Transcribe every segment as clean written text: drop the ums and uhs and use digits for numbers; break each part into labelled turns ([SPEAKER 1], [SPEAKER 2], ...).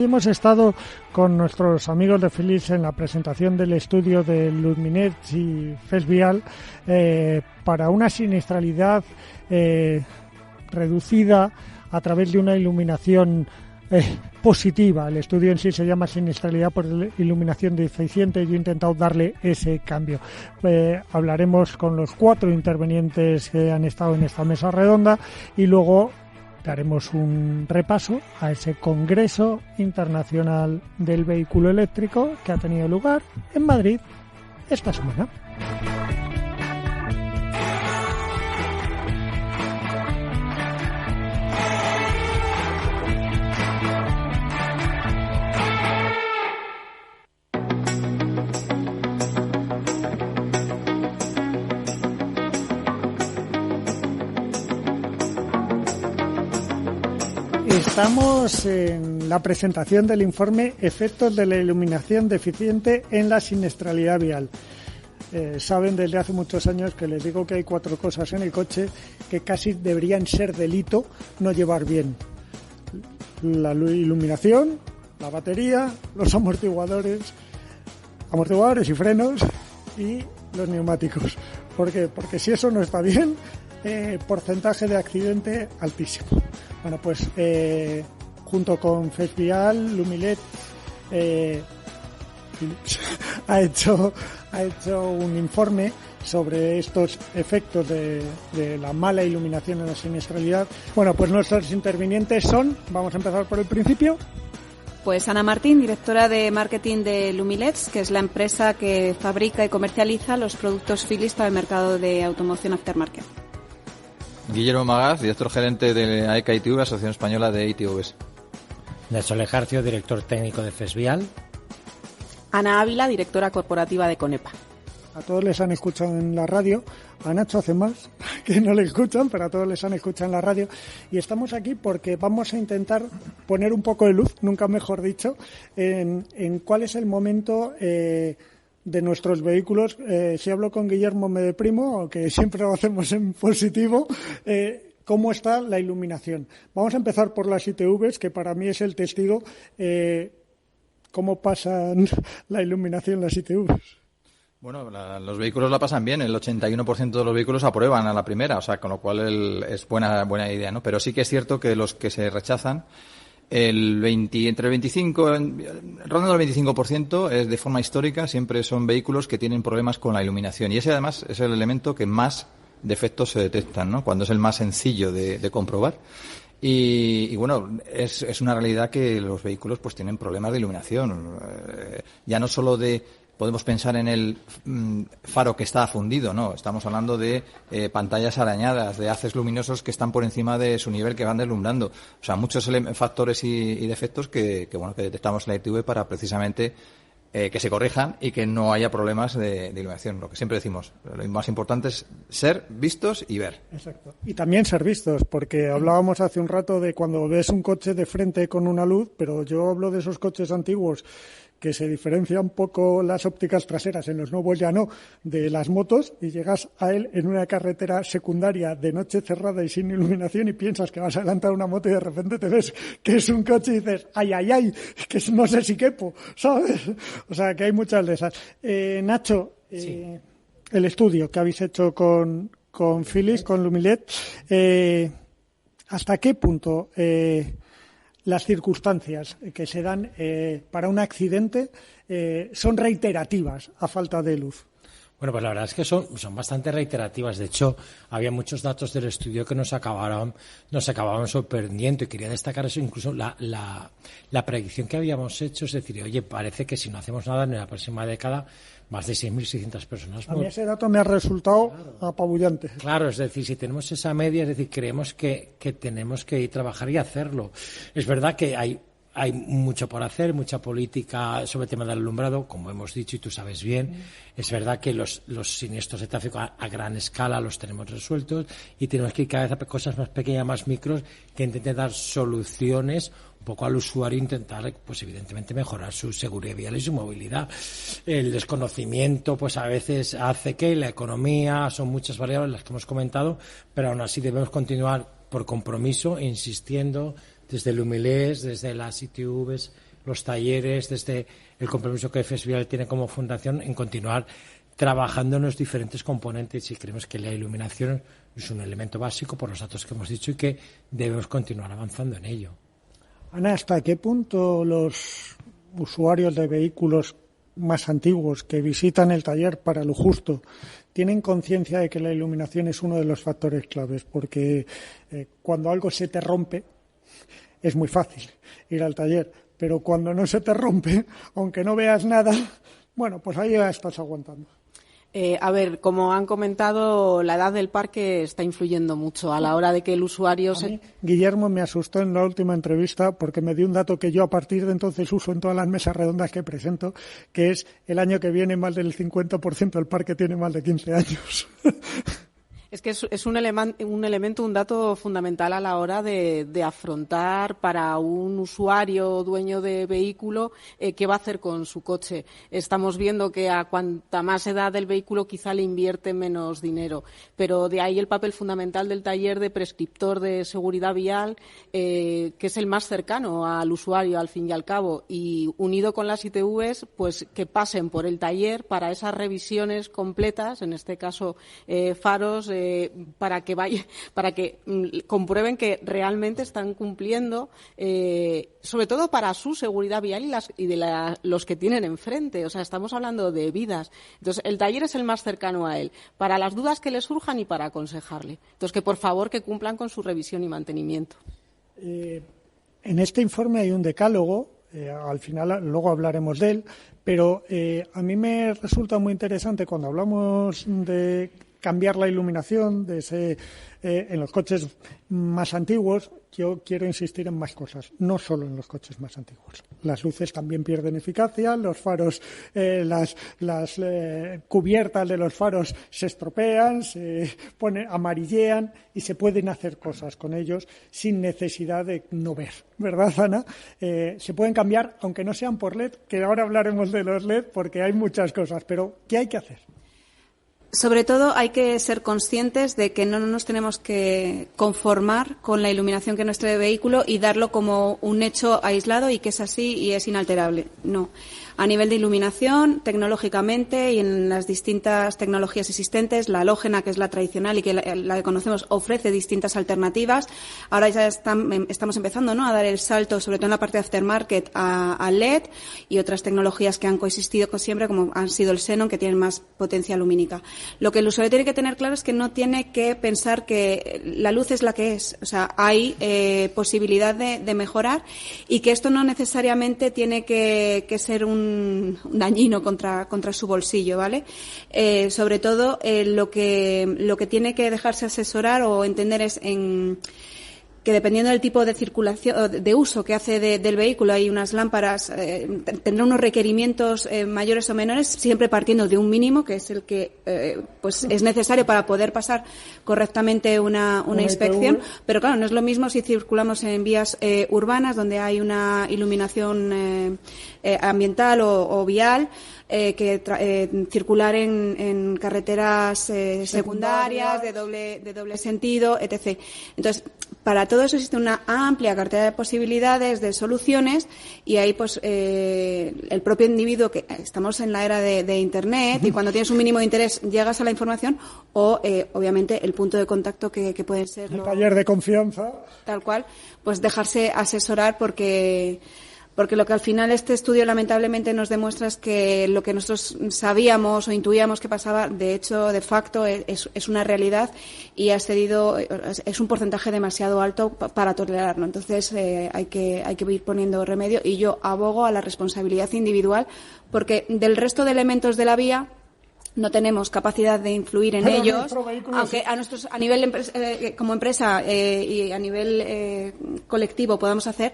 [SPEAKER 1] Hemos estado con nuestros amigos de Philips en la presentación del estudio de Luminet y FESVial para una siniestralidad reducida a través de una iluminación positiva. El estudio en sí se llama siniestralidad por iluminación deficiente. Yo he intentado darle ese cambio. Hablaremos con los 4 intervenientes que han estado en esta mesa redonda y luego daremos un repaso a ese Congreso Internacional del Vehículo Eléctrico que ha tenido lugar en Madrid esta semana. Estamos en la presentación del informe Efectos de la iluminación deficiente en la siniestralidad vial. Saben desde hace muchos años que les digo que hay 4 cosas en el coche que casi deberían ser delito no llevar bien. La iluminación, la batería, los amortiguadores y frenos y los neumáticos. ¿Por qué? Porque si eso no está bien, porcentaje de accidente altísimo. Bueno, pues junto con FESVial, Luminet ha hecho un informe sobre estos efectos de la mala iluminación en la siniestralidad. Bueno, pues nuestros intervinientes son, vamos a empezar por el principio.
[SPEAKER 2] Pues Ana Martín, directora de marketing de Lumileds, que es la empresa que fabrica y comercializa los productos Philips para el mercado de automoción aftermarket.
[SPEAKER 3] Guillermo Magaz, director gerente de AECA ITV, Asociación Española de ITVs.
[SPEAKER 4] Nacho Lejarcio, director técnico de FESVial.
[SPEAKER 2] Ana Ávila, directora corporativa de Conepa.
[SPEAKER 1] A todos les han escuchado en la radio, a Nacho hace más que no le escuchan, pero a todos les han escuchado en la radio. Y estamos aquí porque vamos a intentar poner un poco de luz, nunca mejor dicho, en cuál es el momento de nuestros vehículos. Si hablo con Guillermo me deprimo, aunque siempre lo hacemos en positivo. ¿Cómo está la iluminación? Vamos a empezar por las ITVs, que para mí es el testigo. ¿Cómo pasan la iluminación las ITVs?
[SPEAKER 3] Bueno, los vehículos la pasan bien, el 81% de los vehículos aprueban a la primera, o sea, con lo cual es buena idea, ¿no? Pero sí que es cierto que los que se rechazan, entre el 25, rondando el 25%, es de forma histórica, siempre son vehículos que tienen problemas con la iluminación. Y ese además es el elemento que más defectos se detectan, ¿no? Cuando es el más sencillo de comprobar. Y bueno, es una realidad que los vehículos pues tienen problemas de iluminación. Ya no solo podemos pensar en el faro que está fundido, no. Estamos hablando de pantallas arañadas, de haces luminosos que están por encima de su nivel, que van deslumbrando. O sea, muchos factores y defectos que detectamos en la ITV para precisamente que se corrijan y que no haya problemas de iluminación. Lo que siempre decimos, lo más importante es ser vistos y ver.
[SPEAKER 1] Exacto. Y también ser vistos, porque hablábamos hace un rato de cuando ves un coche de frente con una luz, pero yo hablo de esos coches antiguos que se diferencian un poco las ópticas traseras, en los nuevos ya no, de las motos, y llegas a él en una carretera secundaria de noche cerrada y sin iluminación y piensas que vas a adelantar una moto y de repente te ves que es un coche y dices, ay, que no sé si quepo, ¿sabes? O sea, que hay muchas de esas. Nacho, sí. El estudio que habéis hecho con Philips, con Luminet, ¿hasta qué punto las circunstancias que se dan para un accidente son reiterativas a falta de luz?
[SPEAKER 4] Bueno, pues la verdad es que son bastante reiterativas. De hecho, había muchos datos del estudio que nos acababan sorprendiendo, y quería destacar eso, incluso la predicción que habíamos hecho, es decir, oye, parece que si no hacemos nada en la próxima década, más de 6.600 personas.
[SPEAKER 1] A mí ese dato me ha resultado apabullante.
[SPEAKER 4] Claro, es decir, si tenemos esa media, es decir, creemos que tenemos que ir a trabajar y hacerlo. Es verdad que hay mucho por hacer, mucha política sobre el tema del alumbrado, como hemos dicho y tú sabes bien. Es verdad que los siniestros de tráfico a gran escala los tenemos resueltos y tenemos que ir cada vez a cosas más pequeñas, más micros, que intenten dar soluciones un poco al usuario, intentar, pues evidentemente, mejorar su seguridad vial y su movilidad. El desconocimiento, pues a veces hace que la economía, son muchas variables las que hemos comentado, pero aún así debemos continuar por compromiso, insistiendo desde el Lumileds, desde las ITVs, los talleres, desde el compromiso que FES Vial tiene como fundación en continuar trabajando en los diferentes componentes, y creemos que la iluminación es un elemento básico por los datos que hemos dicho y que debemos continuar avanzando en ello.
[SPEAKER 1] Ana, ¿hasta qué punto los usuarios de vehículos más antiguos que visitan el taller para lo justo tienen conciencia de que la iluminación es uno de los factores claves? Porque cuando algo se te rompe es muy fácil ir al taller, pero cuando no se te rompe, aunque no veas nada, bueno, pues ahí ya estás aguantando.
[SPEAKER 5] A ver, como han comentado, la edad del parque está influyendo mucho a la hora de que el usuario
[SPEAKER 1] Guillermo me asustó en la última entrevista porque me dio un dato que yo a partir de entonces uso en todas las mesas redondas que presento, que es el año que viene más del 50% del parque tiene más de 15 años.
[SPEAKER 5] Es que es un elemento, un dato fundamental a la hora de afrontar para un usuario dueño de vehículo qué va a hacer con su coche. Estamos viendo que a cuanta más edad del vehículo quizá le invierte menos dinero, pero de ahí el papel fundamental del taller de prescriptor de seguridad vial, que es el más cercano al usuario al fin y al cabo, y unido con las ITVs, pues que pasen por el taller para esas revisiones completas, en este caso faros, para que comprueben que realmente están cumpliendo, sobre todo para su seguridad vial y de los que tienen enfrente. O sea, estamos hablando de vidas. Entonces, el taller es el más cercano a él, para las dudas que le surjan y para aconsejarle. Entonces, que por favor que cumplan con su revisión y mantenimiento.
[SPEAKER 1] En este informe hay un decálogo, al final luego hablaremos de él, pero a mí me resulta muy interesante cuando hablamos de cambiar la iluminación en los coches más antiguos. Yo quiero insistir en más cosas, no solo en los coches más antiguos. Las luces también pierden eficacia, los faros, las cubiertas de los faros se estropean, se amarillean y se pueden hacer cosas con ellos sin necesidad de no ver, ¿verdad, Ana? Se pueden cambiar, aunque no sean por LED, que ahora hablaremos de los LED porque hay muchas cosas, pero ¿qué hay que hacer?
[SPEAKER 2] Sobre todo hay que ser conscientes de que no nos tenemos que conformar con la iluminación que nuestro vehículo y darlo como un hecho aislado y que es así y es inalterable. No. A nivel de iluminación, tecnológicamente y en las distintas tecnologías existentes, la halógena, que es la tradicional y que la que conocemos, ofrece distintas alternativas. Ahora ya estamos empezando, ¿no?, a dar el salto, sobre todo en la parte de aftermarket, a LED y otras tecnologías que han coexistido siempre, como han sido el xenón, que tienen más potencia lumínica. Lo que el usuario tiene que tener claro es que no tiene que pensar que la luz es la que es. O sea, hay posibilidad de mejorar y que esto no necesariamente tiene que ser un dañino contra su bolsillo, ¿vale? Sobre todo lo que tiene que dejarse asesorar o entender es que dependiendo del tipo de circulación, de uso que hace del vehículo, hay unas lámparas, tendrá unos requerimientos mayores o menores, siempre partiendo de un mínimo, que es el que pues es necesario para poder pasar correctamente una inspección. Pero claro, no es lo mismo si circulamos en vías urbanas, donde hay una iluminación ambiental o vial, que circular en carreteras secundarias de doble sentido, etc. Entonces, para todo eso existe una amplia cartera de posibilidades, de soluciones, y ahí pues el propio individuo, que estamos en la era de Internet, y cuando tienes un mínimo de interés llegas a la información, o obviamente el punto de contacto que puede ser
[SPEAKER 1] el taller de confianza,
[SPEAKER 2] tal cual, pues dejarse asesorar, porque lo que al final este estudio lamentablemente nos demuestra es que lo que nosotros sabíamos o intuíamos que pasaba, de hecho, de facto, es una realidad y es un porcentaje demasiado alto para tolerarlo. Entonces hay que ir poniendo remedio, y yo abogo a la responsabilidad individual, porque del resto de elementos de la vía no tenemos capacidad de influir en ellos, aunque a nivel como empresa y a nivel colectivo podamos hacer.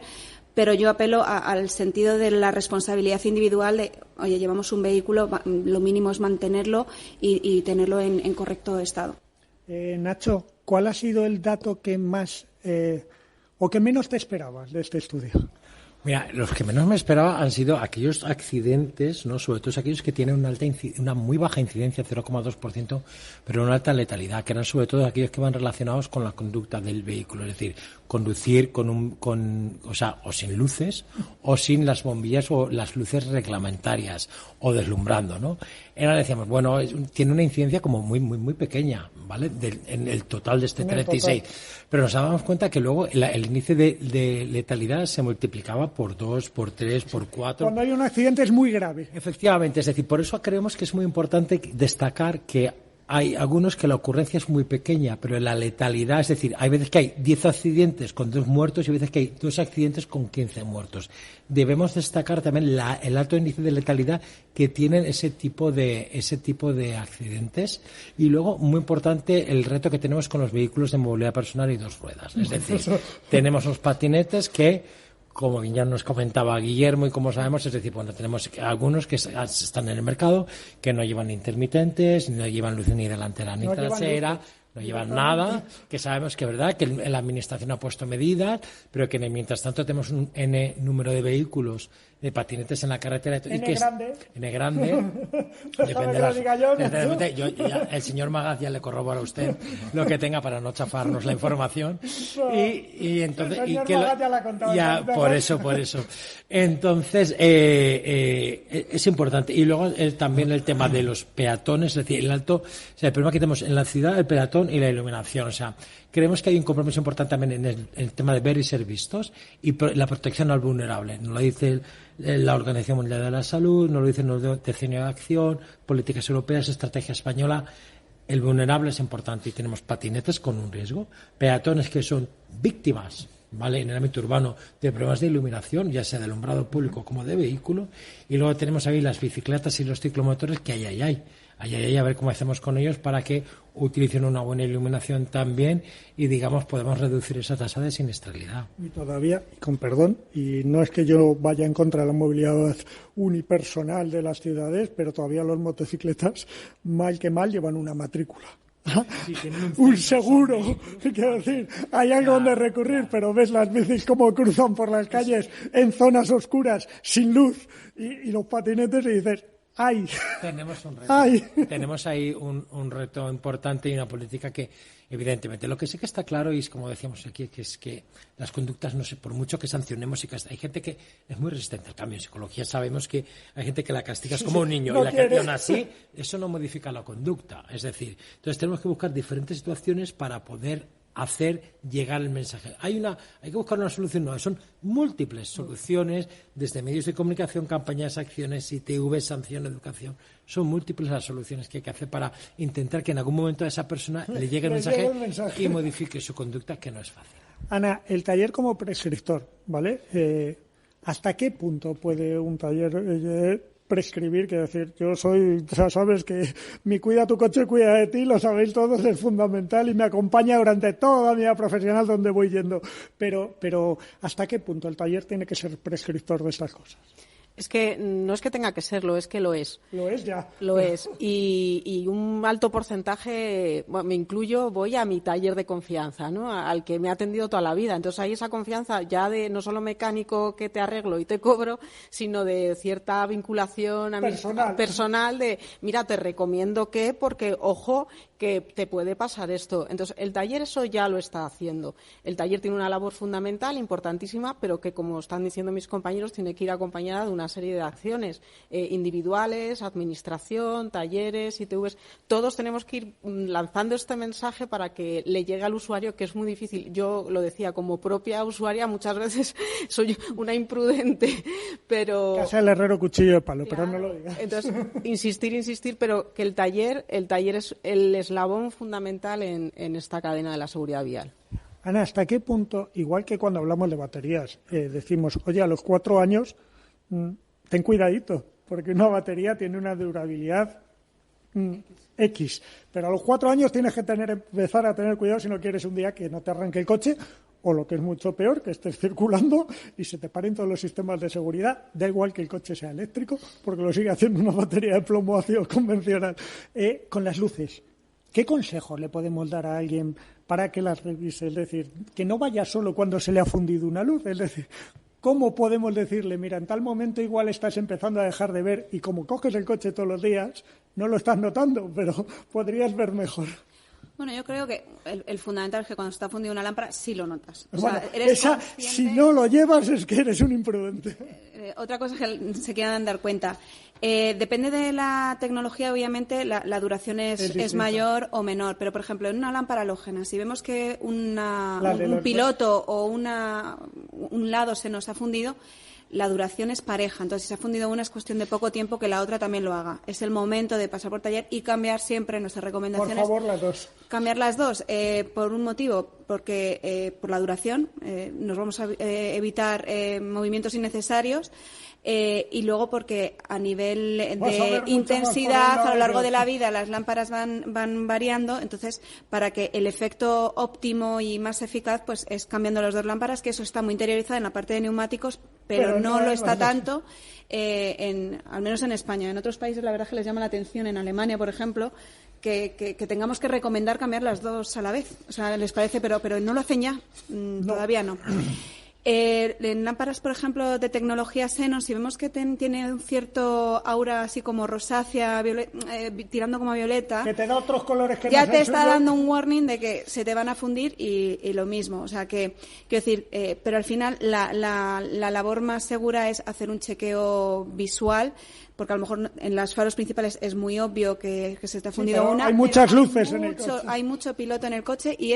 [SPEAKER 2] Pero yo apelo al sentido de la responsabilidad individual de, oye, llevamos un vehículo, lo mínimo es mantenerlo y tenerlo en correcto estado.
[SPEAKER 1] Nacho, ¿cuál ha sido el dato que más o que menos te esperabas de este estudio?
[SPEAKER 4] Mira, los que menos me esperaba han sido aquellos accidentes, ¿no? Sobre todo aquellos que tienen una muy baja incidencia, 0,2%, pero una alta letalidad, que eran sobre todo aquellos que van relacionados con la conducta del vehículo, es decir, conducir o sin luces, o sin las bombillas o las luces reglamentarias, o deslumbrando, ¿no? Decíamos, bueno, tiene una incidencia como muy, muy, muy pequeña, ¿vale? En el total de este 36. Pero nos dábamos cuenta que luego el índice de letalidad se multiplicaba por 2, por 3, por 4.
[SPEAKER 1] Cuando hay un accidente es muy grave.
[SPEAKER 4] Efectivamente, es decir, por eso creemos que es muy importante destacar que hay algunos que la ocurrencia es muy pequeña, pero la letalidad, es decir, hay veces que hay 10 accidentes con 2 muertos y hay veces que hay 2 accidentes con 15 muertos. Debemos destacar también el alto índice de letalidad que tienen ese tipo de accidentes. Y luego, muy importante, el reto que tenemos con los vehículos de movilidad personal y 2 ruedas. Es decir, tenemos los patinetes que, como ya nos comentaba Guillermo y como sabemos, es decir, bueno, tenemos algunos que están en el mercado que no llevan intermitentes, no llevan luz ni delantera ni trasera, no llevan nada, que sabemos que es verdad que la administración ha puesto medidas, pero que mientras tanto tenemos un N número de vehículos, de patinetes en la carretera. N grande. Depende el señor Magaz ya le corrobora a usted lo que tenga para no chafarnos la información. Y entonces... Por eso. Entonces, es importante. Y luego también el tema de los peatones, es decir, el problema que tenemos en la ciudad, el peatón y la iluminación. O sea, creemos que hay un compromiso importante también en el tema de ver y ser vistos y la protección al vulnerable. Nos lo dice la Organización Mundial de la Salud, nos lo dice el Decenio de Acción, políticas europeas, estrategia española. El vulnerable es importante y tenemos patinetes con un riesgo, peatones que son víctimas, ¿vale?, en el ámbito urbano de problemas de iluminación, ya sea de alumbrado público como de vehículo, y luego tenemos ahí las bicicletas y los ciclomotores que hay. A ver cómo hacemos con ellos para que utilicen una buena iluminación también y, digamos, podemos reducir esa tasa de siniestralidad.
[SPEAKER 1] Y todavía, con perdón, y no es que yo vaya en contra de la movilidad unipersonal de las ciudades, pero todavía los motocicletas, mal que mal, llevan una matrícula. Sí, un seguro, quiero decir, hay algo donde recurrir, pero ves las bicis como cruzan por las calles en zonas oscuras, sin luz, y los patinetes y dices... ¡Ay!
[SPEAKER 4] Tenemos un reto.
[SPEAKER 1] ¡Ay!
[SPEAKER 4] Tenemos ahí un reto importante y una política que, evidentemente, lo que sí que está claro y es como decíamos aquí, que es que las conductas, no sé, por mucho que sancionemos y hay gente que es muy resistente al cambio. En psicología sabemos que hay gente que la castigas como un niño y la castigan así, eso no modifica la conducta. Es decir, entonces tenemos que buscar diferentes situaciones para poder hacer llegar el mensaje. Hay que buscar una solución nueva. Son múltiples soluciones, desde medios de comunicación, campañas, acciones, ITV, sanción, educación. Son múltiples las soluciones que hay que hacer para intentar que en algún momento a esa persona le llegue el mensaje y modifique su conducta, que no es fácil.
[SPEAKER 1] Ana, el taller como prescriptor, ¿vale? ¿Hasta qué punto puede un taller prescribir? Que decir, sabes que mi cuida tu coche, cuida de ti, lo sabéis todos, es fundamental y me acompaña durante toda mi vida profesional donde voy yendo. Pero ¿hasta qué punto el taller tiene que ser prescriptor de estas cosas?
[SPEAKER 5] Es que no es que tenga que serlo, es que lo es.
[SPEAKER 1] Lo es ya.
[SPEAKER 5] Lo es. Y un alto porcentaje, me incluyo, voy a mi taller de confianza, ¿no? Al que me ha atendido toda la vida. Entonces hay esa confianza ya de no solo mecánico que te arreglo y te cobro, sino de cierta vinculación personal de, mira, te recomiendo porque, ojo, que te puede pasar esto. Entonces, el taller eso ya lo está haciendo. El taller tiene una labor fundamental, importantísima, pero que, como están diciendo mis compañeros, tiene que ir acompañada de una serie de acciones individuales, administración, talleres, ITVs. Todos tenemos que ir lanzando este mensaje para que le llegue al usuario, que es muy difícil. Yo lo decía, como propia usuaria, muchas veces soy una imprudente, pero...
[SPEAKER 1] Casa el herrero cuchillo de palo, claro, pero no lo digas.
[SPEAKER 5] Entonces, insistir, pero que el taller es el eslabón fundamental en esta cadena de la seguridad vial.
[SPEAKER 1] Ana, ¿hasta qué punto, igual que cuando hablamos de baterías, decimos, oye, a los 4 años, ten cuidadito, porque una batería tiene una durabilidad X, pero a los 4 años tienes que empezar a tener cuidado si no quieres un día que no te arranque el coche, o lo que es mucho peor, que estés circulando y se te paren todos los sistemas de seguridad, da igual que el coche sea eléctrico, porque lo sigue haciendo una batería de plomo ácido convencional. Con las luces, ¿qué consejos le podemos dar a alguien para que las revise? Es decir, que no vaya solo cuando se le ha fundido una luz, es decir, ¿cómo podemos decirle, mira, en tal momento igual estás empezando a dejar de ver y como coges el coche todos los días, no lo estás notando, pero podrías ver mejor?
[SPEAKER 2] Bueno, yo creo que el fundamental es que cuando está fundida una lámpara sí lo notas. O
[SPEAKER 1] Bueno,
[SPEAKER 2] sea, eres consciente...
[SPEAKER 1] si no lo llevas es que eres un imprudente.
[SPEAKER 2] Otra cosa es que se quieran dar cuenta. Depende de la tecnología, obviamente, la duración es mayor o menor. Pero, por ejemplo, en una lámpara halógena, si vemos que un piloto o un lado se nos ha fundido, la duración es pareja. Entonces, si se ha fundido una, es cuestión de poco tiempo que la otra también lo haga. Es el momento de pasar por taller y cambiar siempre nuestras recomendaciones.
[SPEAKER 1] Por favor, las dos.
[SPEAKER 2] Cambiar las dos, por un motivo, porque por la duración nos vamos a evitar movimientos innecesarios. Y luego porque a nivel de intensidad a lo largo de la vida las lámparas van variando, entonces para que el efecto óptimo y más eficaz pues es cambiando las dos lámparas, que eso está muy interiorizado en la parte de neumáticos, pero no lo está tanto al menos en España. En otros países la verdad es que les llama la atención, en Alemania por ejemplo, que tengamos que recomendar cambiar las dos a la vez. O sea, les parece, pero no lo hacen ya, todavía no. En lámparas, por ejemplo, de tecnología Xenon, si vemos que tiene un cierto aura así como rosácea, tirando como a violeta,
[SPEAKER 1] que te da otros colores que
[SPEAKER 2] ya
[SPEAKER 1] no
[SPEAKER 2] te está dando un warning de que se te van a fundir y lo mismo. O sea, quiero decir, pero al final la labor más segura es hacer un chequeo visual, porque a lo mejor en las faros principales es muy obvio que se está fundido una.
[SPEAKER 1] Hay muchas luces en el coche.
[SPEAKER 2] Hay mucho piloto en el coche y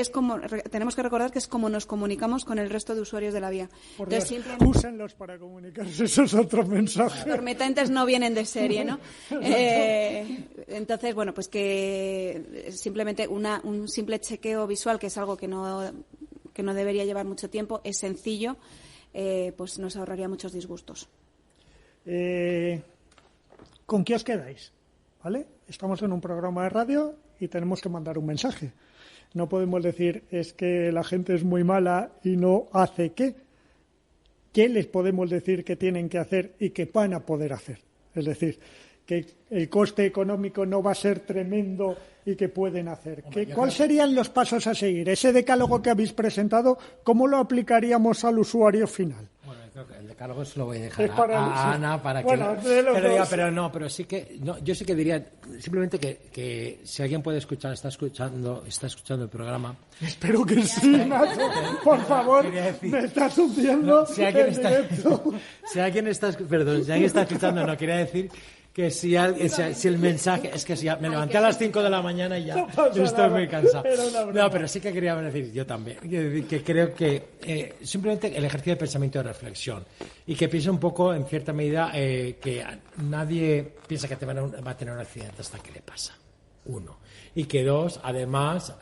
[SPEAKER 2] tenemos que recordar que es como nos comunicamos con el resto de usuarios de la vía.
[SPEAKER 1] Por Dios, úsenlos para comunicarse, eso es otro mensaje.
[SPEAKER 2] Los intermitentes no vienen de serie, ¿no? Entonces, bueno, pues que simplemente un simple chequeo visual, que es algo que no debería llevar mucho tiempo, es sencillo, pues nos ahorraría muchos disgustos.
[SPEAKER 1] ¿Con qué os quedáis? ¿Vale? Estamos en un programa de radio y tenemos que mandar un mensaje. No podemos decir es que la gente es muy mala y no hace qué. ¿Qué les podemos decir que tienen que hacer y que van a poder hacer? Es decir, que el coste económico no va a ser tremendo y que pueden hacer. ¿Cuáles serían los pasos a seguir? Ese decálogo que habéis presentado, ¿cómo lo aplicaríamos al usuario final?
[SPEAKER 4] Bueno, creo que el decálogo se lo voy a dejar a Ana para que lo diga, pero sí que yo sí que diría simplemente que si alguien puede escuchar, está escuchando el programa.
[SPEAKER 1] Espero que sí, Nacho. Por favor, me estás hundiendo
[SPEAKER 4] si alguien está escuchando, no quería decir que si el mensaje es que si me levanté a las 5 de la mañana y ya estoy muy cansado. Pero sí que quería decir yo también que creo que simplemente el ejercicio de pensamiento y de reflexión y que piense un poco en cierta medida que nadie piensa que va a tener un accidente hasta que le pasa, uno, y que dos, además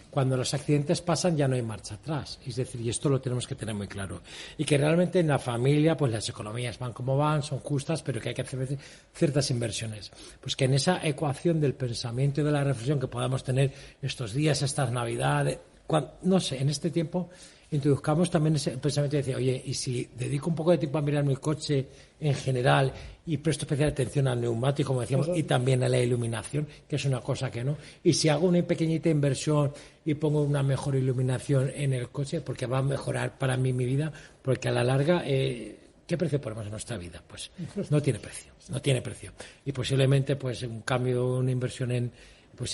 [SPEAKER 4] cuando los accidentes pasan ya no hay marcha atrás, es decir, y esto lo tenemos que tener muy claro, y que realmente en la familia pues las economías van como van, son justas, pero que hay que hacer ciertas inversiones, pues que en esa ecuación del pensamiento y de la reflexión que podamos tener estos días, estas navidades, no sé, en este tiempo introduzcamos también ese pensamiento de decir, oye, y si dedico un poco de tiempo a mirar mi coche en general y presto especial atención al neumático, como decíamos, y también a la iluminación, que es una cosa que no, y si hago una pequeñita inversión y pongo una mejor iluminación en el coche, porque va a mejorar para mí mi vida, porque a la larga, ¿qué precio ponemos en nuestra vida? Pues no tiene precio. Y posiblemente pues un cambio, una inversión en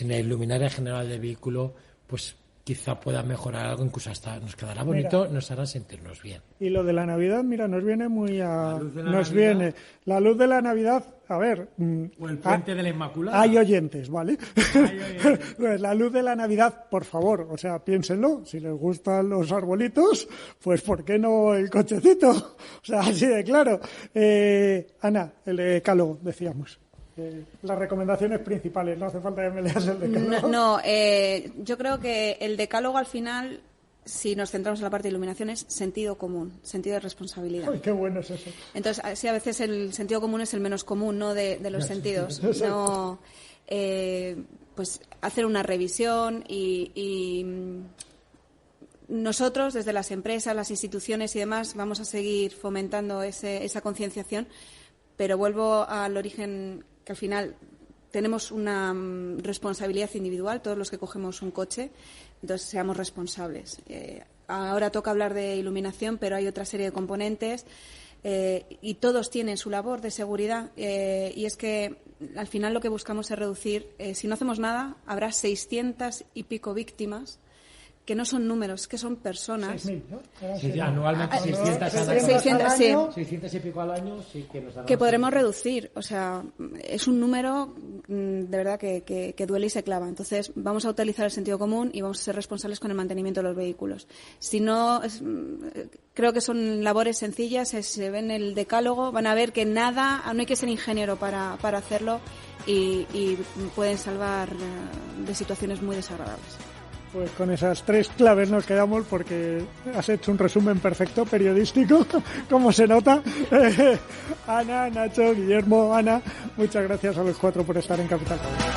[SPEAKER 4] la iluminaria general del vehículo, pues quizá pueda mejorar algo, incluso hasta nos quedará bonito, nos hará sentirnos bien.
[SPEAKER 1] Y lo de la Navidad, mira, nos viene muy a... viene la luz de la Navidad, a ver...
[SPEAKER 4] O el puente de la Inmaculada.
[SPEAKER 1] Hay oyentes, ¿vale? Pues la luz de la Navidad, por favor, o sea, piénsenlo, si les gustan los arbolitos, pues ¿por qué no el cochecito? O sea, así de claro. Ana, el decálogo, decíamos. Las recomendaciones principales, no hace falta que me leas el decálogo.
[SPEAKER 2] Yo creo que el decálogo al final, si nos centramos en la parte de iluminación, es sentido común, sentido de responsabilidad.
[SPEAKER 1] Ay, qué bueno es eso.
[SPEAKER 2] Entonces, sí, a veces el sentido común es el menos común, ¿no?, de los sentidos. No, pues hacer una revisión y nosotros, desde las empresas, las instituciones y demás, vamos a seguir fomentando esa concienciación, pero vuelvo al origen, que al final tenemos una responsabilidad individual, todos los que cogemos un coche, entonces seamos responsables. ahora toca hablar de iluminación, pero hay otra serie de componentes y todos tienen su labor de seguridad y es que al final lo que buscamos es reducir, si no hacemos nada, habrá 600 y pico víctimas que no son números, que son personas.
[SPEAKER 1] 6.000, ¿no?
[SPEAKER 4] Sí, anualmente 600 600 y pico al año, sí que nos dan.
[SPEAKER 2] Que podremos reducir, o sea, es un número de verdad que duele y se clava. Entonces, vamos a utilizar el sentido común y vamos a ser responsables con el mantenimiento de los vehículos. Si no, creo que son labores sencillas, se ven el decálogo, van a ver que no hay que ser ingeniero para hacerlo y pueden salvar de situaciones muy desagradables.
[SPEAKER 1] Pues con esas 3 claves nos quedamos porque has hecho un resumen perfecto periodístico, como se nota. Ana, Nacho, Guillermo, Ana, muchas gracias a los 4 por estar en Capital Radio.